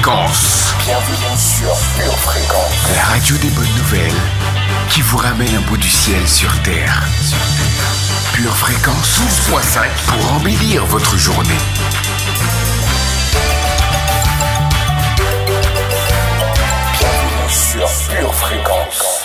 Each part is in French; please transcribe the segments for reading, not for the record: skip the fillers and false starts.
Fréquence. Bienvenue sur Pure Fréquence. La radio des bonnes nouvelles qui vous ramène un bout du ciel sur Terre. Pure Fréquence 12.5 pour embellir votre journée. Bienvenue sur Pure Fréquence.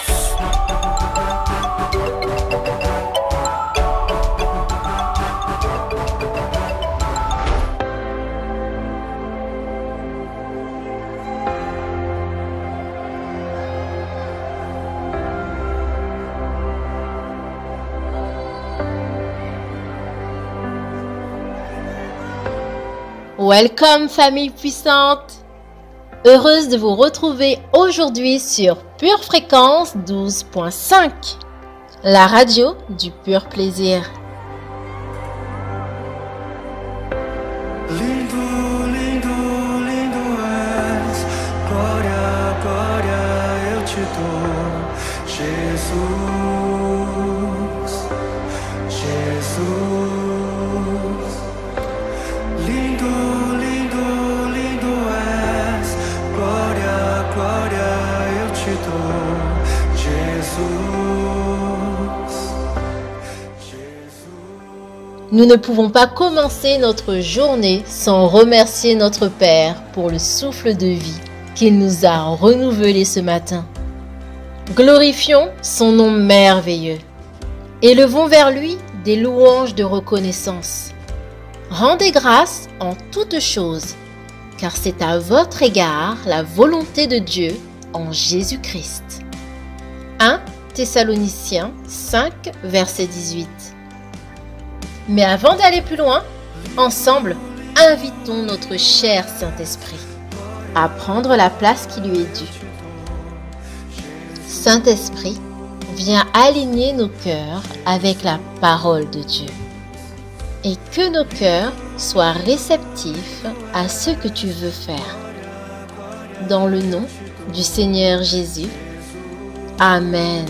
Welcome famille puissante! Heureuse de vous retrouver aujourd'hui sur Pure Fréquence 12.5, la radio du pur plaisir. Lindo, lindo, lindo és, glória, glória eu te dou, Jesus, Jesus. Lindo, lindo, lindo és, glória, glória eu te dou, Jesus, Jesus. Nous ne pouvons pas commencer notre journée sans remercier notre Père pour le souffle de vie qu'il nous a renouvelé ce matin. Glorifions son nom merveilleux. Élevons vers lui des louanges de reconnaissance. Rendez grâce en toutes choses, car c'est à votre égard la volonté de Dieu en Jésus-Christ. 1 Thessaloniciens 5, verset 18. Mais avant d'aller plus loin, ensemble, invitons notre cher Saint-Esprit à prendre la place qui lui est due. Saint-Esprit, viens aligner nos cœurs avec la parole de Dieu. Et que nos cœurs soient réceptifs à ce que tu veux faire. Dans le nom du Seigneur Jésus. Amen.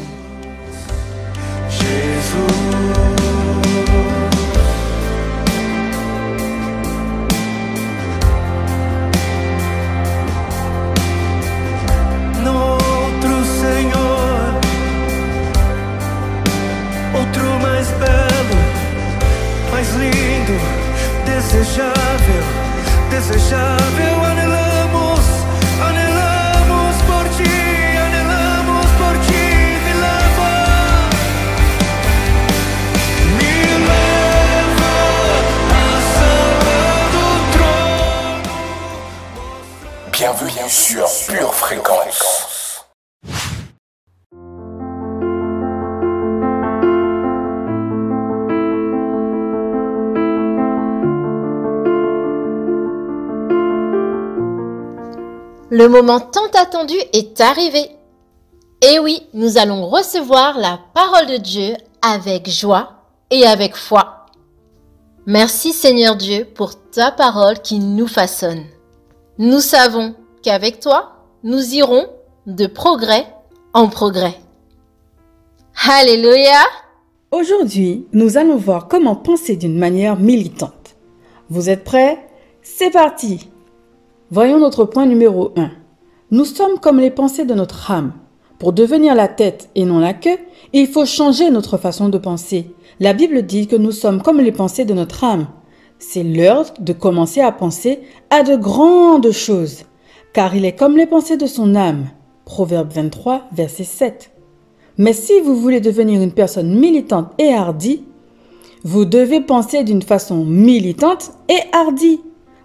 Outro Senhor, outro mais belo, mais lindo, desejável, desejável, anelamos, anelamos por ti, me leva à sala do trono. Bienvenue sur Pure Fréquence. Le moment tant attendu est arrivé. Et oui, nous allons recevoir la parole de Dieu avec joie et avec foi. Merci Seigneur Dieu pour ta parole qui nous façonne. Nous savons qu'avec toi, nous irons de progrès en progrès. Alléluia! Aujourd'hui, nous allons voir comment penser d'une manière militante. Vous êtes prêts? C'est parti! Voyons notre point numéro 1. Nous sommes comme les pensées de notre âme. Pour devenir la tête et non la queue, il faut changer notre façon de penser. La Bible dit que nous sommes comme les pensées de notre âme. C'est l'heure de commencer à penser à de grandes choses, car il est comme les pensées de son âme. Proverbe 23, verset 7. Mais si vous voulez devenir une personne militante et hardie, vous devez penser d'une façon militante et hardie.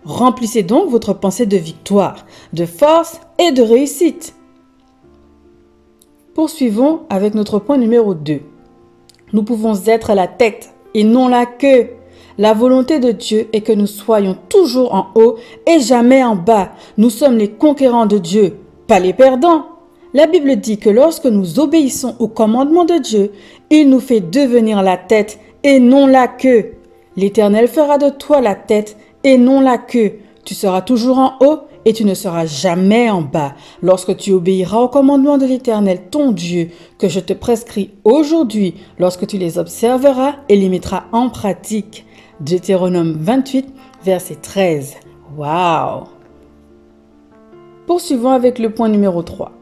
Remplissez donc votre pensée de victoire, de force et de réussite. Poursuivons avec notre point numéro 2. Nous pouvons être la tête et non la queue. La volonté de Dieu est que nous soyons toujours en haut et jamais en bas. Nous sommes les conquérants de Dieu, pas les perdants. La Bible dit que lorsque nous obéissons au commandement de Dieu, il nous fait devenir la tête et non la queue. L'Éternel fera de toi la tête et non la queue. Tu seras toujours en haut et tu ne seras jamais en bas. Lorsque tu obéiras aux commandements de l'Éternel, ton Dieu, que je te prescris aujourd'hui, lorsque tu les observeras et les mettras en pratique. Deutéronome 28, verset 13. Waouh! Poursuivons avec le point numéro 3.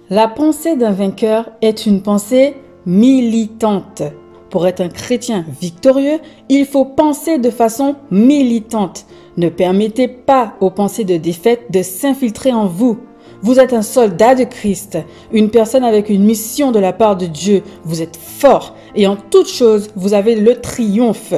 La pensée d'un vainqueur est une pensée militante. Pour être un chrétien victorieux, il faut penser de façon militante. Ne permettez pas aux pensées de défaite de s'infiltrer en vous. Vous êtes un soldat de Christ, une personne avec une mission de la part de Dieu. Vous êtes fort et en toute chose, vous avez le triomphe.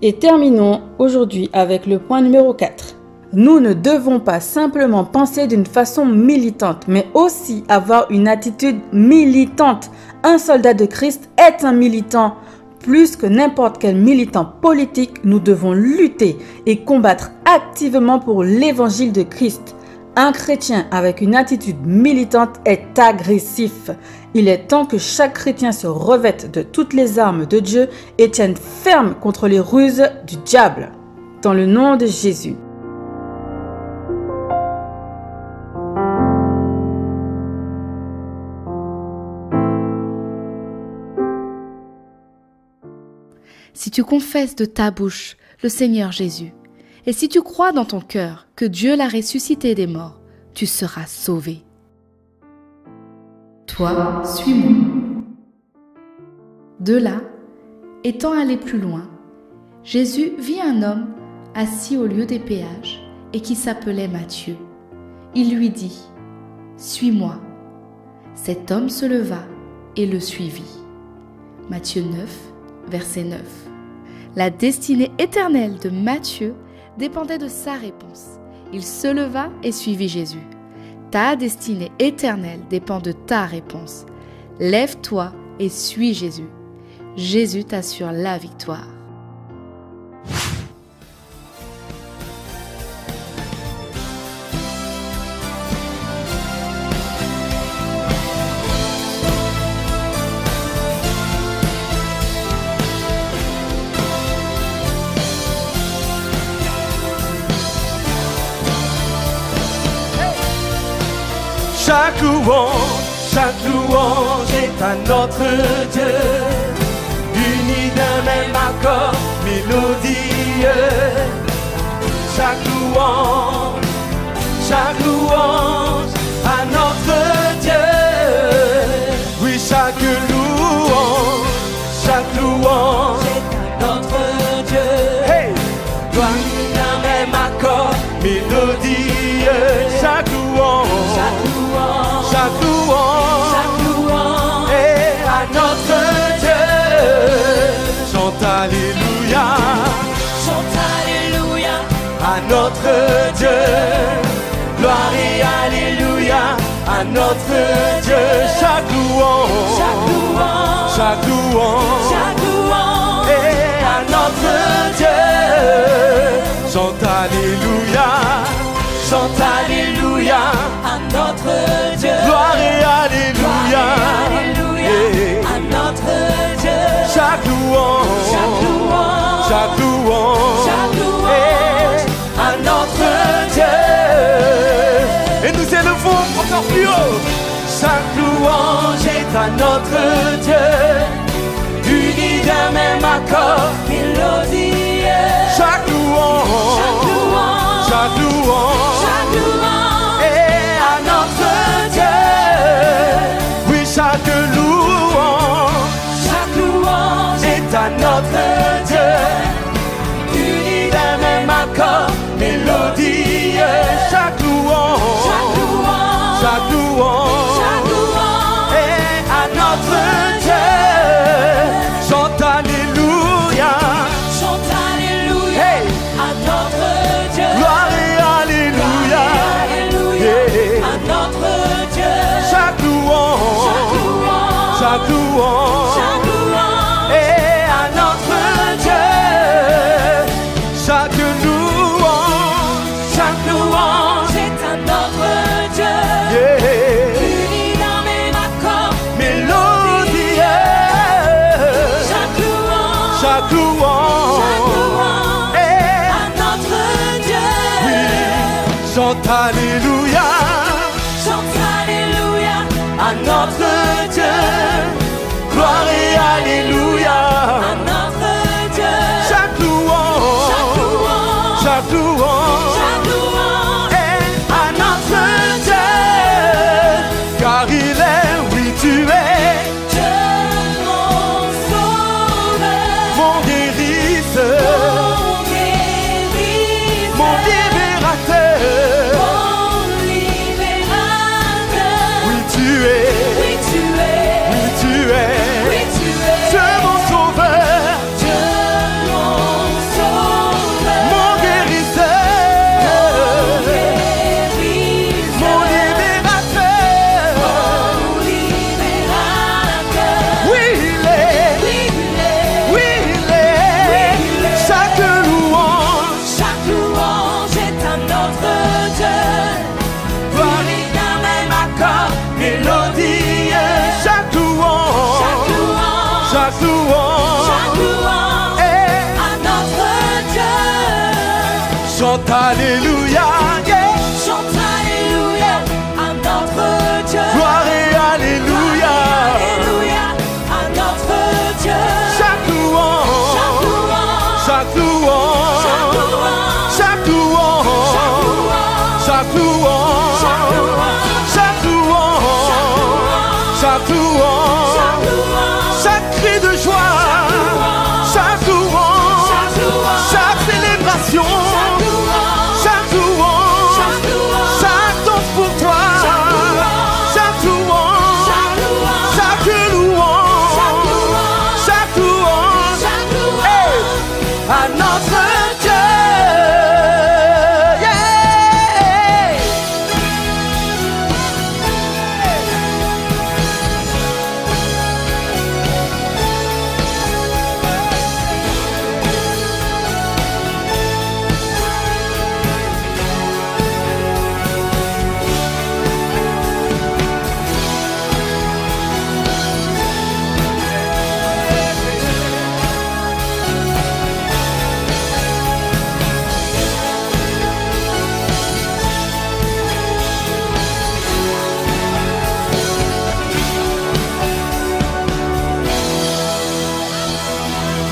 Et terminons aujourd'hui avec le point numéro 4. Nous ne devons pas simplement penser d'une façon militante, mais aussi avoir une attitude militante. Un soldat de Christ est un militant. Plus que n'importe quel militant politique, nous devons lutter et combattre activement pour l'évangile de Christ. Un chrétien avec une attitude militante est agressif. Il est temps que chaque chrétien se revête de toutes les armes de Dieu et tienne ferme contre les ruses du diable. Dans le nom de Jésus. Si tu confesses de ta bouche le Seigneur Jésus, et si tu crois dans ton cœur que Dieu l'a ressuscité des morts, tu seras sauvé. Toi, suis-moi. De là, étant allé plus loin, Jésus vit un homme assis au lieu des péages et qui s'appelait Matthieu. Il lui dit : « Suis-moi. » Cet homme se leva et le suivit. Matthieu 9, verset 9. La destinée éternelle de Matthieu dépendait de sa réponse. Il se leva et suivit Jésus. Ta destinée éternelle dépend de ta réponse. Lève-toi et suis Jésus. Jésus t'assure la victoire. Chaque louange est à notre Dieu, unis d'un même accord mélodieux. Chaque louange à notre Dieu. Oui, chaque louange est à notre Dieu. Hey! Unis d'un même accord mélodieux. Chaque louange est à notre Dieu. Chante Alléluia à notre Dieu. Gloire et Alléluia à notre Dieu. Chaque louange est à notre Dieu. Chante Alléluia à notre Dieu. Gloire et Alléluia à notre Dieu. Chaque louange est à notre Dieu. Et nous élevons encore plus haut. Chaque louange est à notre Dieu, unis d'un même accord mélodieux. Chaque louange est à notre Dieu. Oui, chaque louange est à notre Dieu, unis d'un même accord mélodieux. Chaque louange est à notre Dieu. Chante Alléluia hey! À notre Dieu. Gloire et Alléluia à notre Dieu. Chaque louange est à notre Dieu. Chaque louange est à notre Dieu. Yeah. Unis d'un même accord mélodieux. Chaque louange est à notre Dieu. Oui. Chante Alléluia à notre Dieu. Gloire et Alléluia à notre Dieu. Chaque louange est à notre mon libérateur. Oui, tu es. Oui, tu es. Dieu mon sauveur. Mon guérisseur. Mon libérateur. Oui, il est. Oui, il est. Chaque louange est un autre Dieu. varie D'un même accord, mélodie. Chaque louange est un autre Dieu. chante alléluia, yeah. Chante alléluia, un autre Dieu. Gloire et alléluia. Alléluia, un autre Dieu. Chaque louange, chaque louange, chaque louange, chaque louange, chaque louange, chaque louange, chaque cri de joie, chaque louange, chaque célébration, chaque louange, chaque danse pour toi, chaque louange, chaque louange, chaque louange, hey, à notre Dieu. Yeah.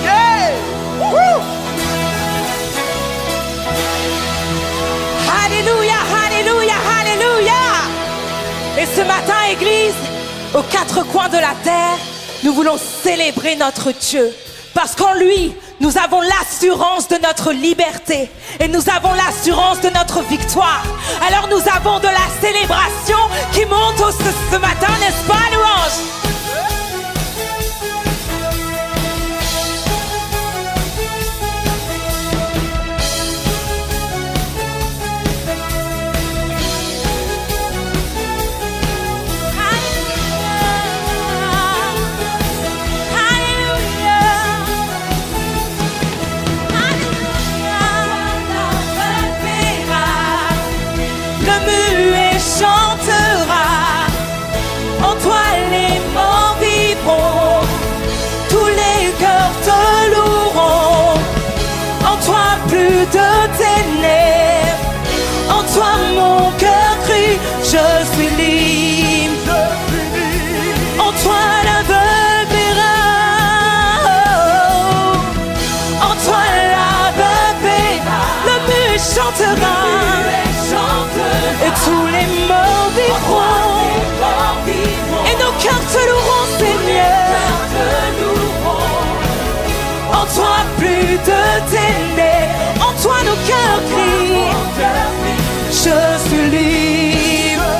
Yeah. Woo. Alléluia, alléluia, alléluia. Et ce matin, Église, aux quatre coins de la terre, nous voulons célébrer notre Dieu. Parce qu'en lui, nous avons l'assurance de notre liberté. Et nous avons l'assurance de notre victoire. Alors nous avons de la célébration qui monte ce matin, n'est-ce pas, louange? Le muet chantera, en toi les morts vivront, tous les cœurs te loueront, en toi plus de ténèbres, en toi mon cœur crie, je suis libre, en toi l'aveugle verra, en toi l'aveugle verra, le muet chantera. Et tous les morts vivront, et nos cœurs te loueront, Seigneur. En toi plus de ténèbres, en toi nos cœurs crient, je suis libre.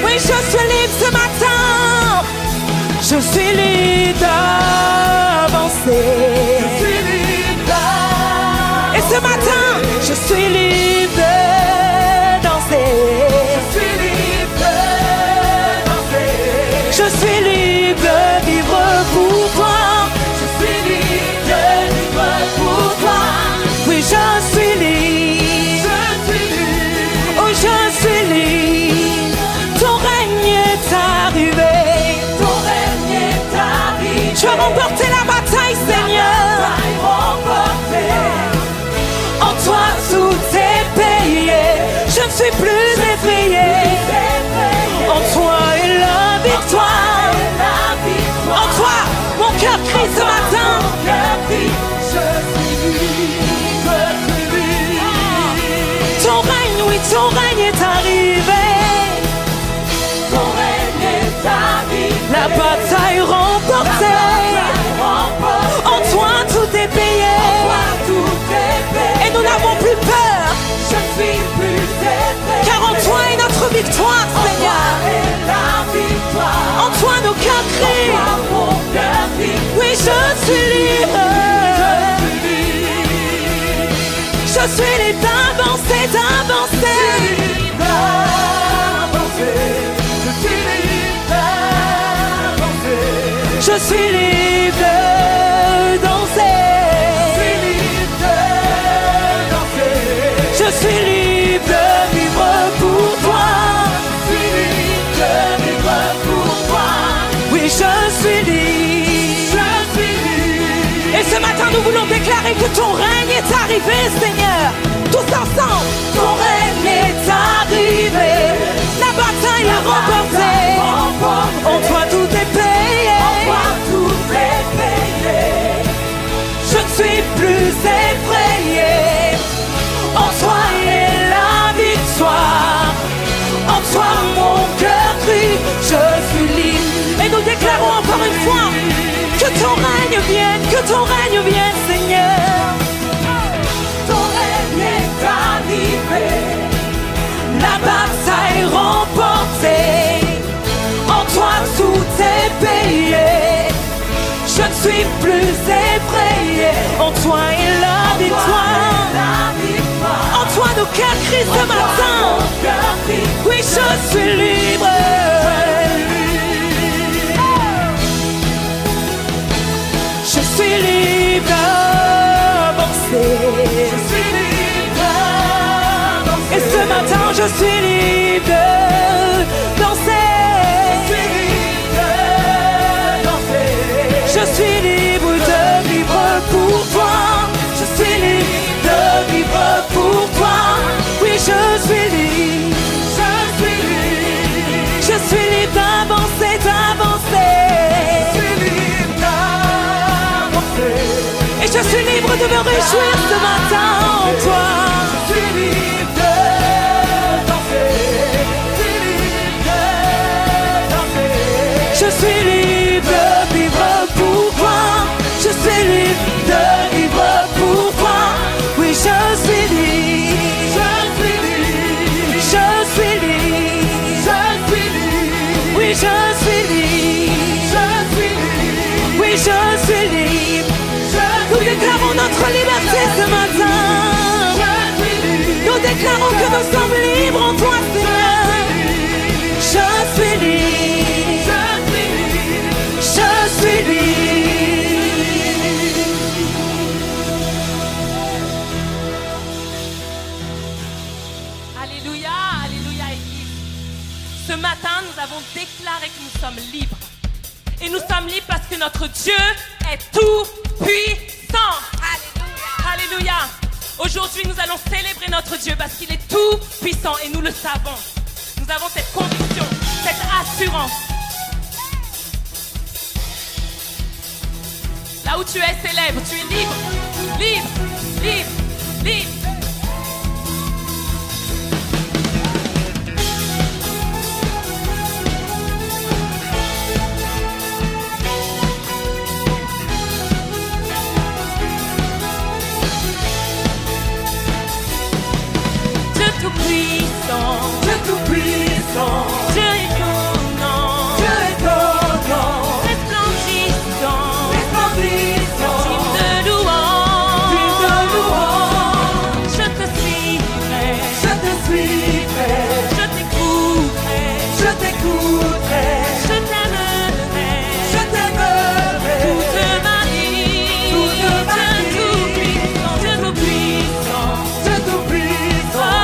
Oui, je suis libre ce matin, je suis libre d'avancer. Et ce matin, je suis libre de danser. Je suis libre de vivre pour toi. Je suis libre de vivre pour toi. Oui, je suis libre. Oh, je suis libre. Ton règne est arrivé. Ton règne est arrivé. Tu as remporté la bataille, Seigneur. En toi tout est payé. Je ne suis plus effrayé. En toi est la victoire. En toi, mon cœur crie ce matin. Ton règne, oui, ton règne est arrivé. Ton règne est arrivé. La bataille remportée. En toi tout est payé. Et nous n'avons victoire, Seigneur. En toi, nos cœurs crient. Oui, je suis libre. Je suis libre d'avancer, d'avancer. Je suis libre de danser. Je suis libre de vivre pour toi. Oui, je suis libre. Et ce matin, nous voulons déclarer que ton règne est arrivé, Seigneur. Tous ensemble, ton règne est arrivé. La bataille est remportée. En toi, tout est payé. Je ne suis plus effrayé. En toi est la victoire. En toi mon cœur crie. Je suis libre. Et nous déclarons encore une fois que ton règne vienne, Seigneur. Ton règne est arrivé. La bataille est remportée. En toi tout est payé. Je ne suis plus effrayé. En toi est la victoire. En toi nos cœurs crient ce matin. Oui, je suis libre. Je suis libre d'avancer. Et ce matin je suis libre de danser. Je suis libre de vivre pour toi. Je suis libre de vivre pour toi. Oui, je suis libre. Je suis libre d'avancer, d'avancer. Et je suis libre de me réjouir ce matin en toi. Je suis libre de danser. Je suis libre de vivre pour toi. Je suis libre de vivre pour toi. Oui, je suis libre. Je suis libre. Oui, je suis libre. Oui, je suis libre. Nous déclarons notre liberté ce matin. Nous déclarons que nous sommes libres en toi, Seigneur. Je suis libre. Je suis libre. Alléluia, alléluia, Église. Ce matin, nous avons déclaré que nous sommes libres. Et nous sommes libres parce que notre Dieu est tout puissant. Alléluia. Alléluia. Aujourd'hui, nous allons célébrer notre Dieu parce qu'il est tout puissant et nous le savons. Nous avons cette conviction, cette assurance. Là où tu es, célèbre. Tu es libre, libre, libre, libre. Dieu tout-puissant, Dieu étonnant, resplendissant, digne de louange. Je te suivrai, je t'écouterai, je t'aimerai, toute ma vie. Dieu tout-puissant, Dieu tout-puissant.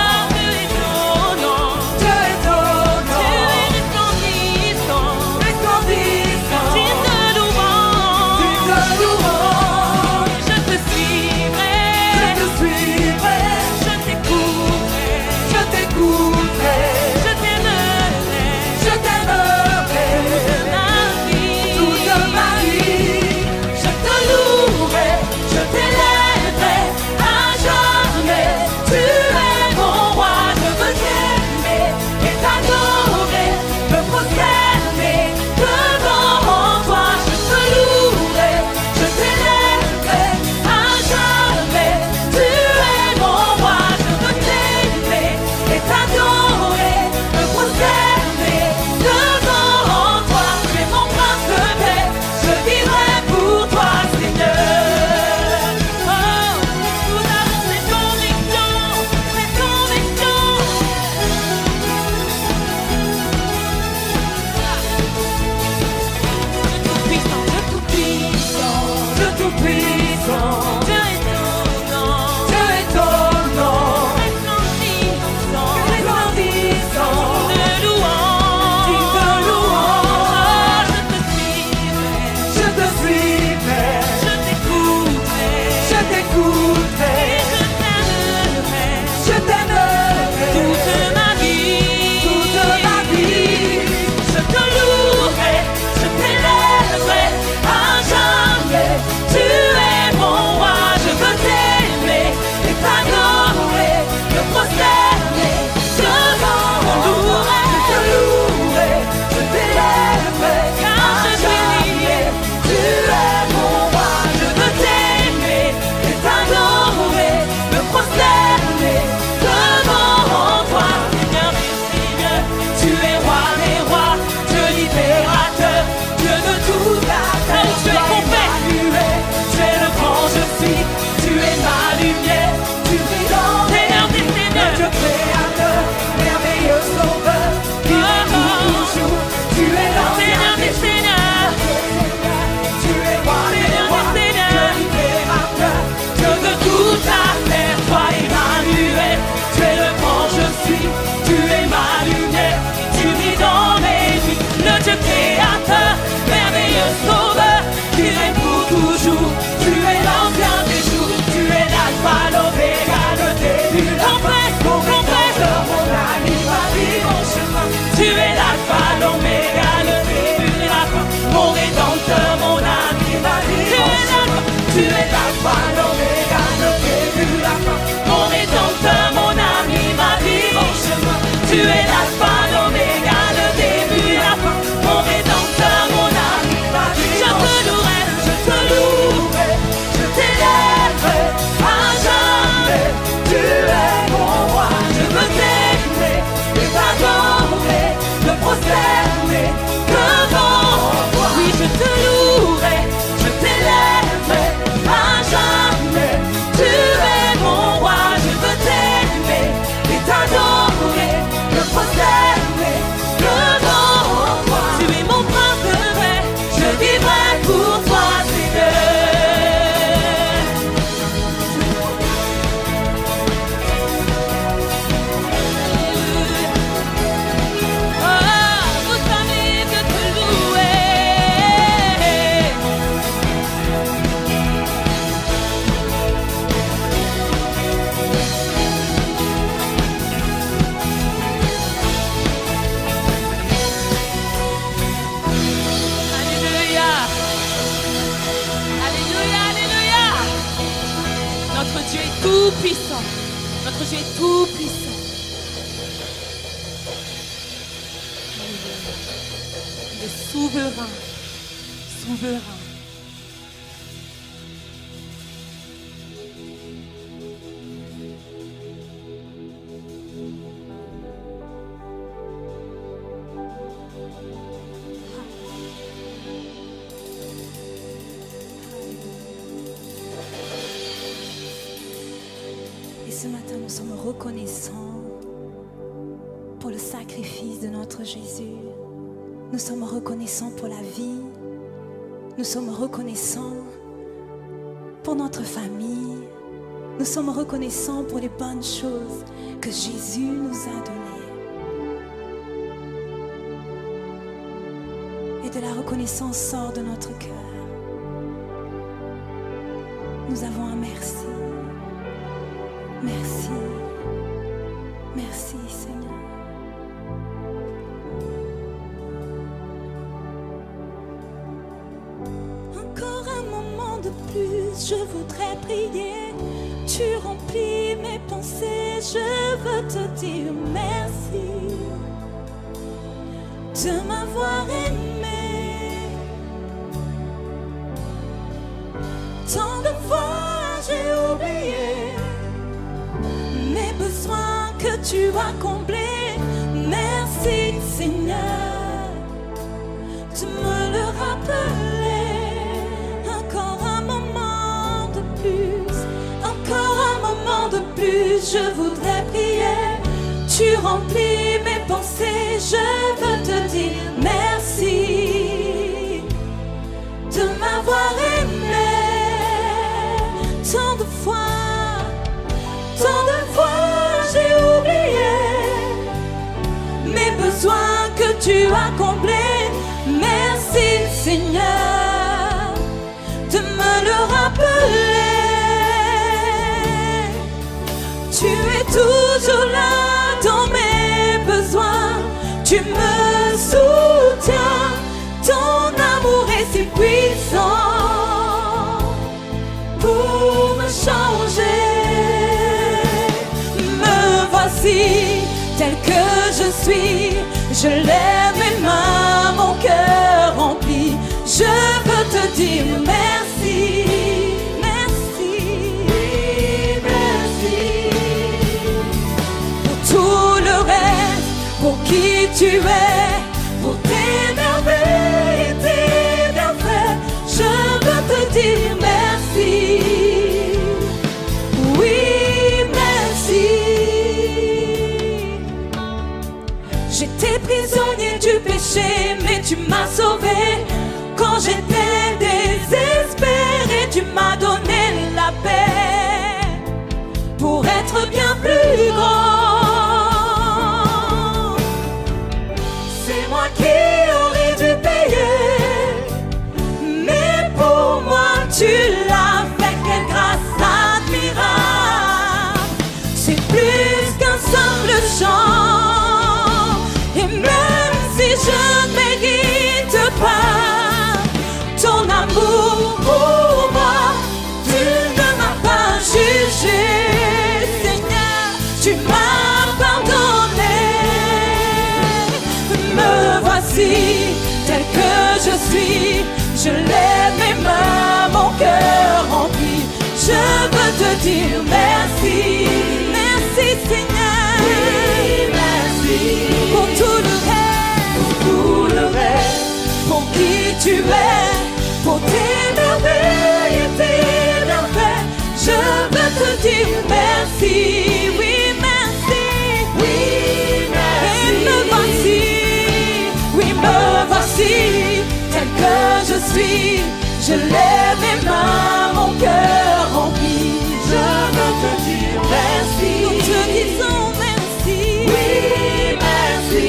Notre Dieu est tout puissant. Il est souverain. Souverain. Et ce matin, nous sommes reconnaissants pour le sacrifice de notre Jésus. Nous sommes reconnaissants pour la vie. Nous sommes reconnaissants pour notre famille. Nous sommes reconnaissants pour les bonnes choses que Jésus nous a données. Et de la reconnaissance sort de notre cœur. Nous avons un merci. Merci. Merci Seigneur. Encore un moment de plus, je voudrais prier. Tu remplis mes pensées, je veux te dire merci de m'avoir aimé. Tant de fois j'ai oublié mes besoins que tu as comblés. Merci Seigneur de me le rappeler. Encore un moment de plus, encore un moment de plus, je voudrais prier. Tu remplis mes pensées, je veux te dire merci de m'avoir aimé. Tant de fois j'ai oublié mes besoins que tu as comblés. Merci Seigneur de me le rappeler. Tu es toujours là dans mes besoins. Tu me soutiens. Ton amour est si puissant pour me changer. Me voici tel que je suis. Je lève mes mains, mon cœur rempli. Je veux te dire merci. Merci. Oui, merci. Pour tout le reste, pour qui tu es, pour tes merveilles et tes bienfaits. Je veux te dire merci. Oui, merci. J'étais prisonnier du péché, mais tu m'as sauvé. Quand j'étais désespéré, tu m'as donné la paix pour être bien plus grand. C'est moi qui aurais dû payer, mais pour moi tu l'as fait. Quelle grâce admirable. C'est plus qu'un simple chant. Et même si je ne mérite pas ton amour pour moi, tu ne m'as pas jugé. Seigneur, tu m'as pardonné. Me voici tel que je suis. Je lève mes mains, mon cœur rempli. Je veux te dire merci. Merci Seigneur. Oui, merci. Pour tout le reste, pour tout le reste, pour qui tu es, pour tes merveilles et tes bienfaits. Je veux te dire merci. Oui, merci. Oui, merci. Et me voici, oui, me voici, tel que je suis. Je lève mes mains, mon cœur rempli. Je veux te dire merci. Nous te disons merci. Oui, merci.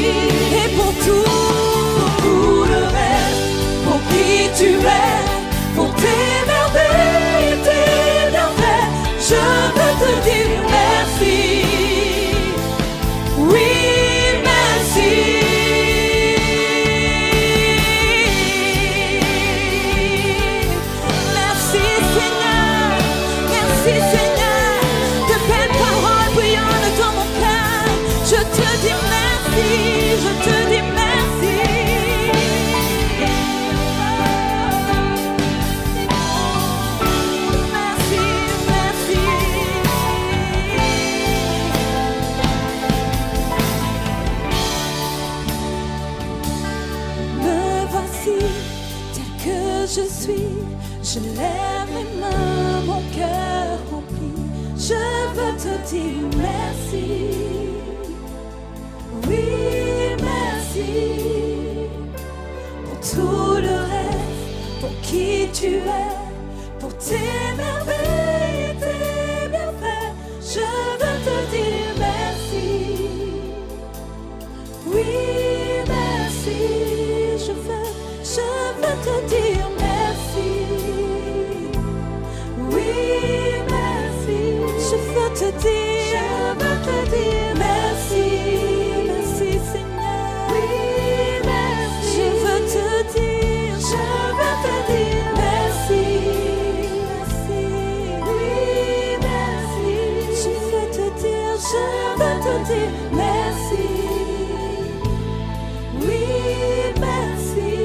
Et pour tout le reste, pour qui tu es, pour tes merveilles et tes bienfaits. Je veux te dire merci. Oui, merci. Merci Seigneur. Je lève mes mains, mon cœur rempli. Je veux te dire merci. Oui, merci pour tout le reste, pour qui tu es, pour tes merveilles et tes bienfaits. Je veux te dire merci. Oui, merci. Je veux te dire merci. Oui, merci. Je veux te dire merci. Merci Seigneur. Oui, merci. Je veux te dire merci. Merci. Oui, merci. Je veux te dire merci. Oui, merci.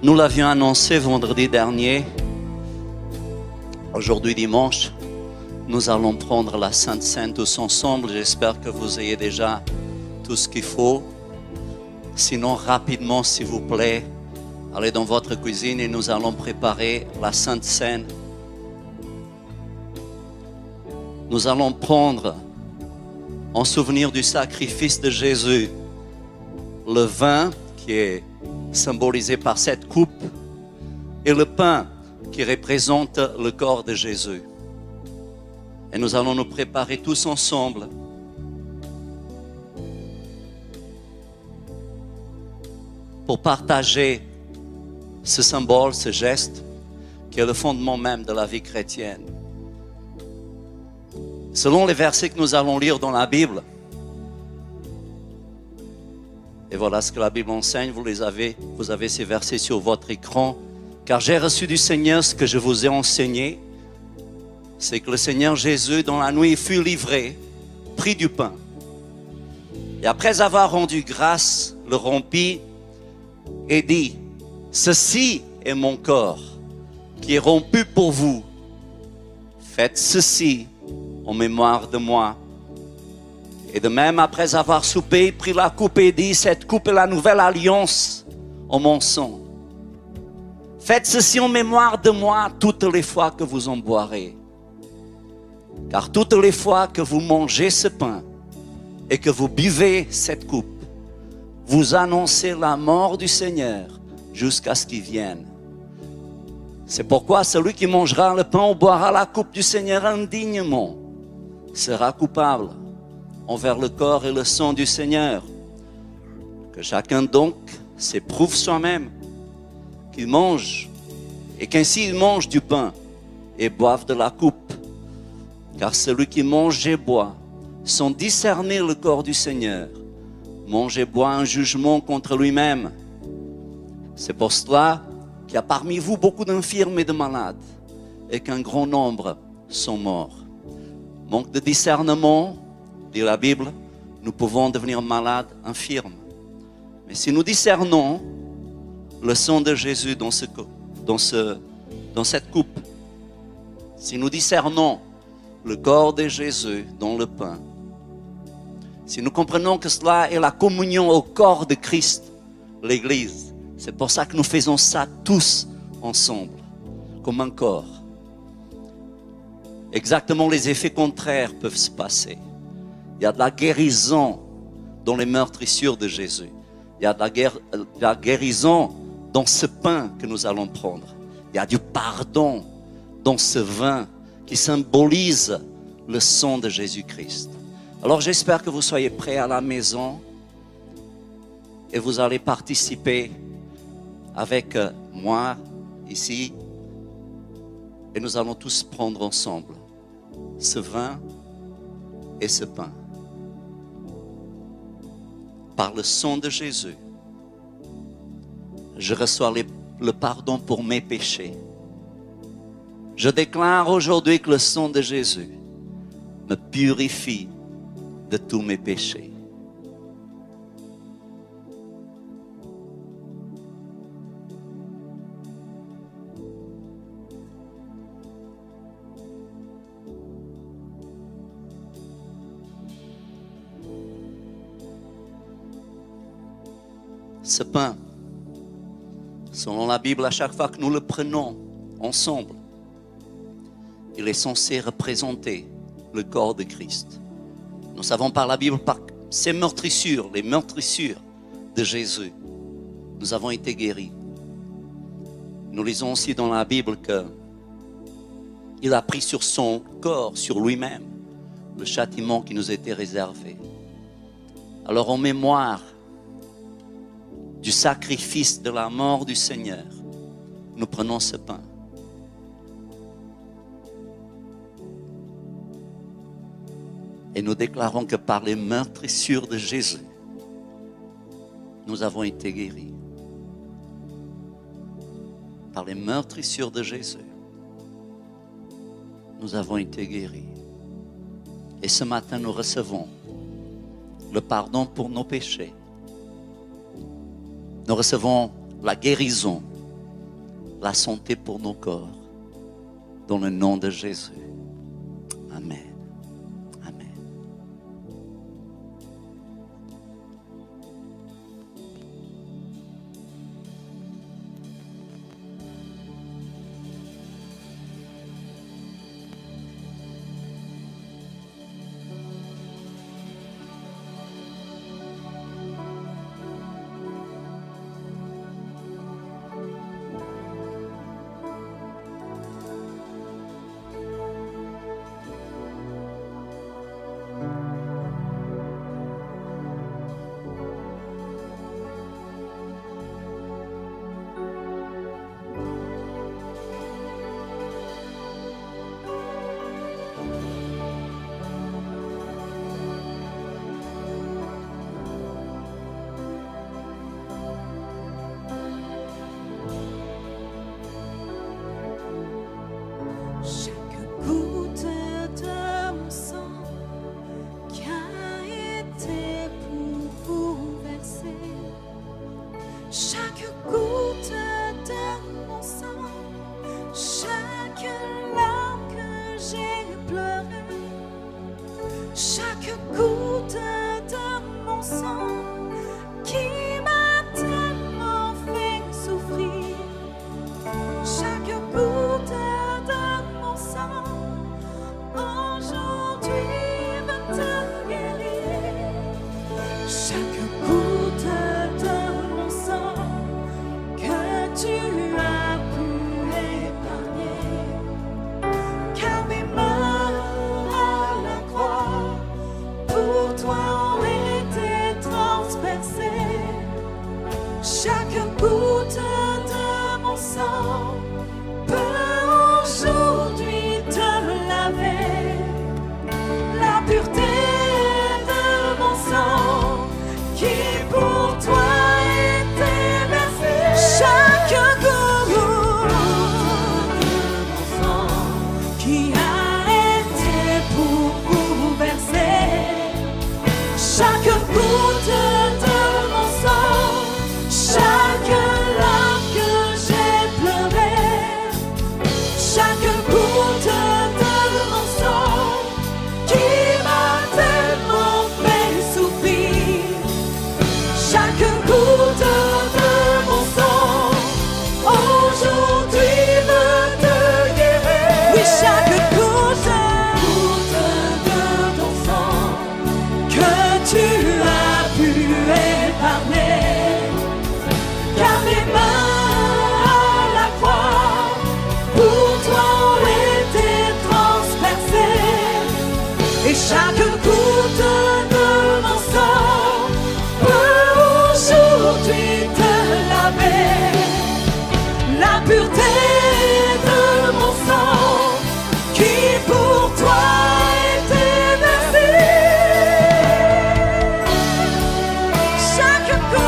Nous l'avions annoncé vendredi dernier. Aujourd'hui dimanche, nous allons prendre la Sainte Seine tous ensemble. J'espère que vous ayez déjà tout ce qu'il faut. Sinon, rapidement, s'il vous plaît, allez dans votre cuisine et nous allons préparer la Sainte Seine. Nous allons prendre, en souvenir du sacrifice de Jésus, le vin qui est symbolisé par cette coupe et le pain qui représente le corps de Jésus. Et nous allons nous préparer tous ensemble pour partager ce symbole, ce geste qui est le fondement même de la vie chrétienne. Selon les versets que nous allons lire dans la Bible, et voilà ce que la Bible enseigne, vous avez ces versets sur votre écran. Car j'ai reçu du Seigneur ce que je vous ai enseigné, c'est que le Seigneur Jésus, dans la nuit, fut livré, prit du pain. Et après avoir rendu grâce, le rompit et dit, ceci est mon corps qui est rompu pour vous. Faites ceci en mémoire de moi. Et de même, après avoir soupé, il prit la coupe et dit, cette coupe est la nouvelle alliance en mon sang. Faites ceci en mémoire de moi toutes les fois que vous en boirez. Car toutes les fois que vous mangez ce pain et que vous buvez cette coupe, vous annoncez la mort du Seigneur jusqu'à ce qu'il vienne. C'est pourquoi celui qui mangera le pain ou boira la coupe du Seigneur indignement sera coupable envers le corps et le sang du Seigneur. Que chacun donc s'éprouve soi-même, qu'il mange, et qu'ainsi il mange du pain et boivent de la coupe. Car celui qui mange et boit, sans discerner le corps du Seigneur, mange et boit un jugement contre lui-même. C'est pour cela qu'il y a parmi vous beaucoup d'infirmes et de malades, et qu'un grand nombre sont morts. Manque de discernement, dit la Bible, nous pouvons devenir malades, infirmes. Mais si nous discernons le sang de Jésus dans cette coupe, si nous discernons le corps de Jésus dans le pain, si nous comprenons que cela est la communion au corps de Christ, l'Église, c'est pour ça que nous faisons ça tous ensemble, comme un corps. Exactement les effets contraires peuvent se passer. Il y a de la guérison dans les meurtrissures de Jésus. Il y a de la guérison dans ce pain que nous allons prendre. Il y a du pardon dans ce vin qui symbolise le sang de Jésus-Christ. Alors j'espère que vous soyez prêts à la maison et vous allez participer avec moi ici et nous allons tous prendre ensemble ce vin et ce pain. Par le sang de Jésus, je reçois le pardon pour mes péchés. Je déclare aujourd'hui que le sang de Jésus me purifie de tous mes péchés. Ce pain, selon la Bible, à chaque fois que nous le prenons ensemble, il est censé représenter le corps de Christ. Nous savons par la Bible, par ces meurtrissures, les meurtrissures de Jésus, nous avons été guéris. Nous lisons aussi dans la Bible qu'il a pris sur son corps, sur lui-même, le châtiment qui nous était réservé. Alors en mémoire du sacrifice de la mort du Seigneur, nous prenons ce pain. Et nous déclarons que par les meurtrissures de Jésus, nous avons été guéris. Par les meurtrissures de Jésus, nous avons été guéris. Et ce matin, nous recevons le pardon pour nos péchés. Nous recevons la guérison, la santé pour nos corps, dans le nom de Jésus. Amen. Amen. chaque goutte de mon sang, chaque larme que j'ai pleurée, chaque goutte de mon sang qui m'a tellement fait souffrir, chaque goutte de mon sang aujourd'hui me te guérir. Oui, chaque goutte de ton sang que tu as pu épargner, car mes mains à la croix pour toi ont été transpercées, et chaque goutte de mon sang peut aujourd'hui te laver. La pureté de mon sang qui pour toi a été versé. Chaque goutte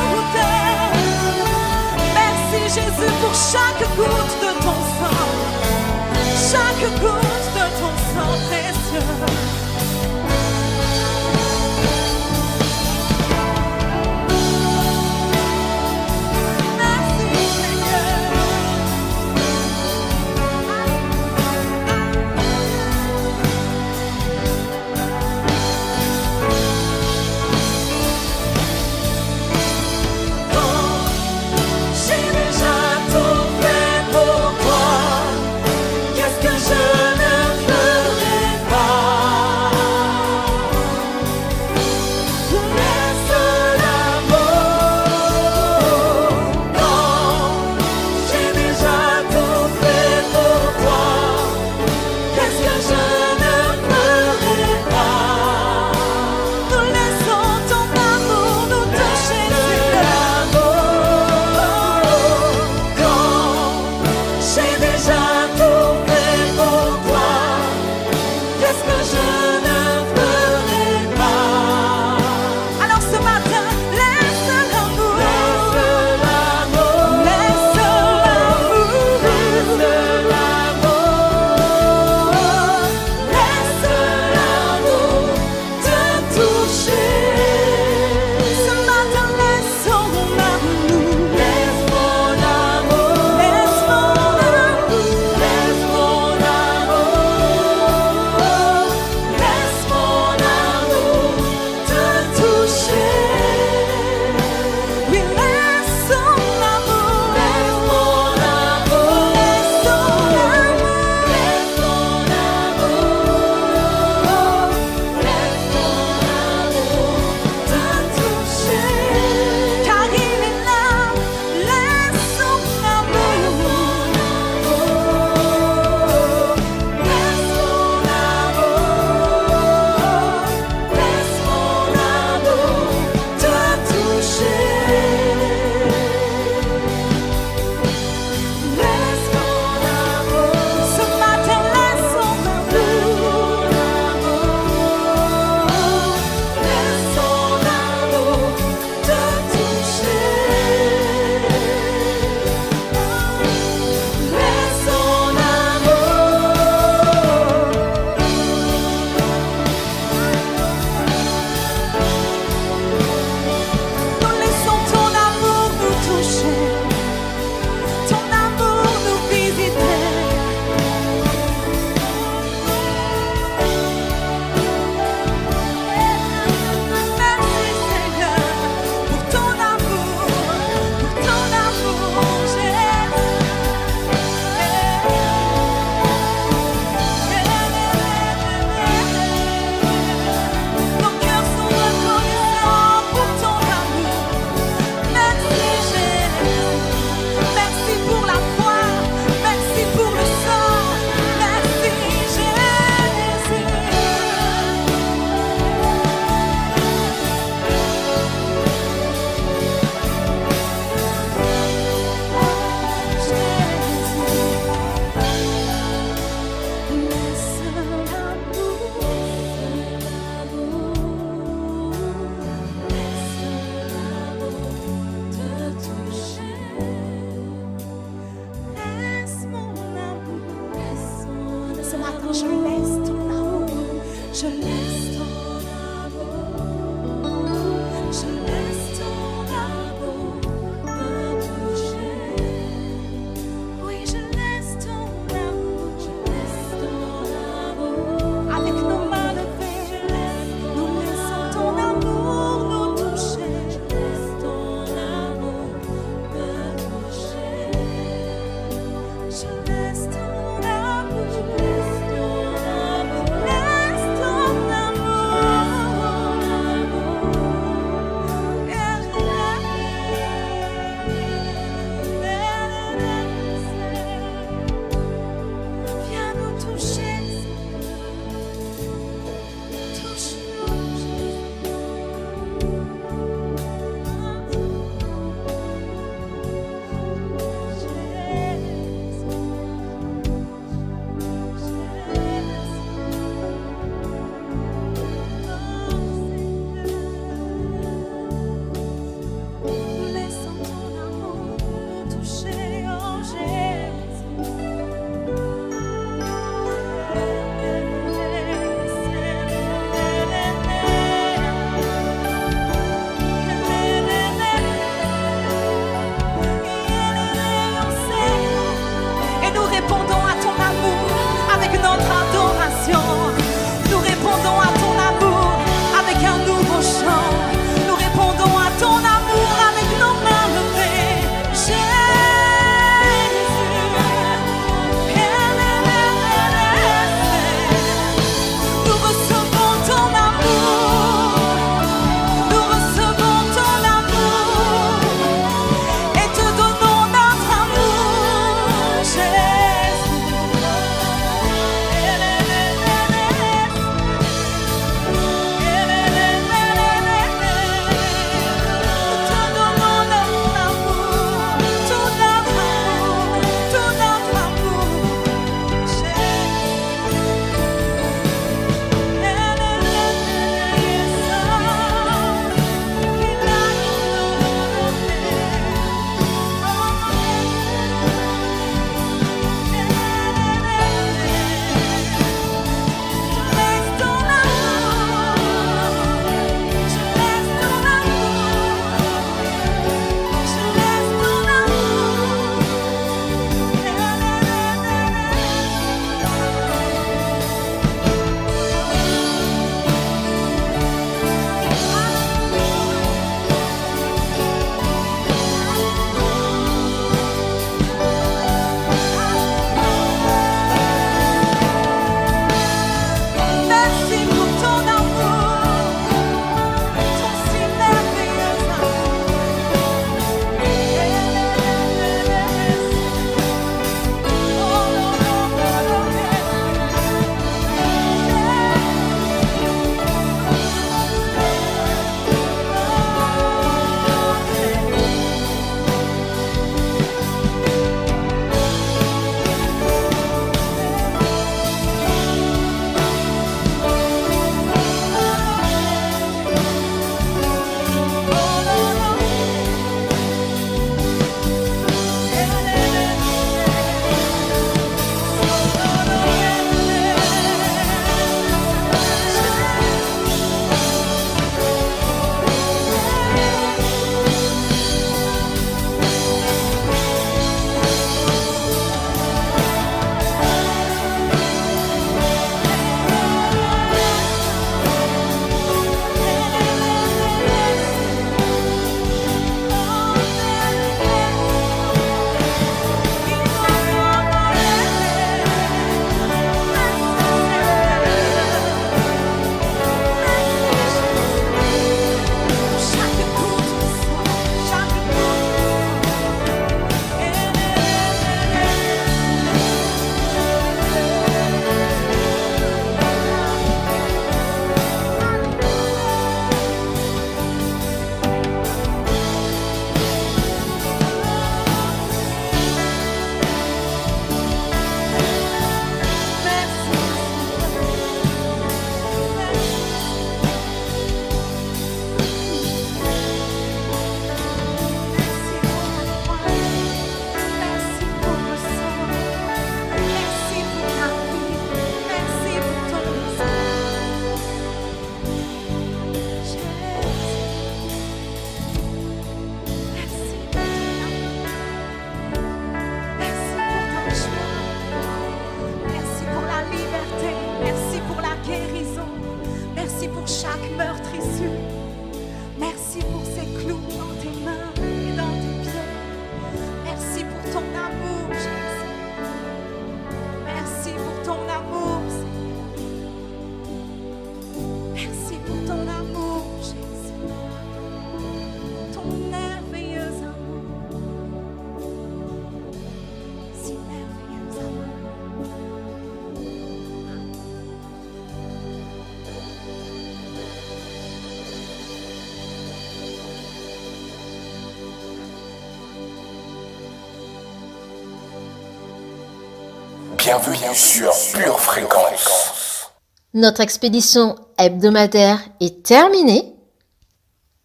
Bienvenue sur Pure Fréquence. Notre expédition hebdomadaire est terminée,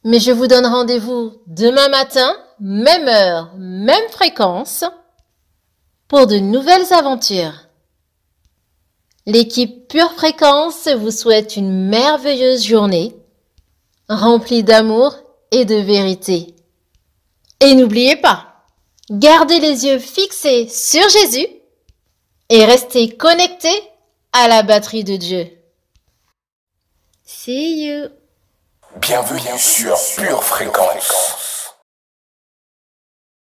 mais je vous donne rendez-vous demain matin, même heure, même fréquence, pour de nouvelles aventures. L'équipe Pure Fréquence vous souhaite une merveilleuse journée, remplie d'amour et de vérité. Et n'oubliez pas, gardez les yeux fixés sur Jésus et restez connectés à la batterie de Dieu. See you. Bienvenue sur Pure Fréquence.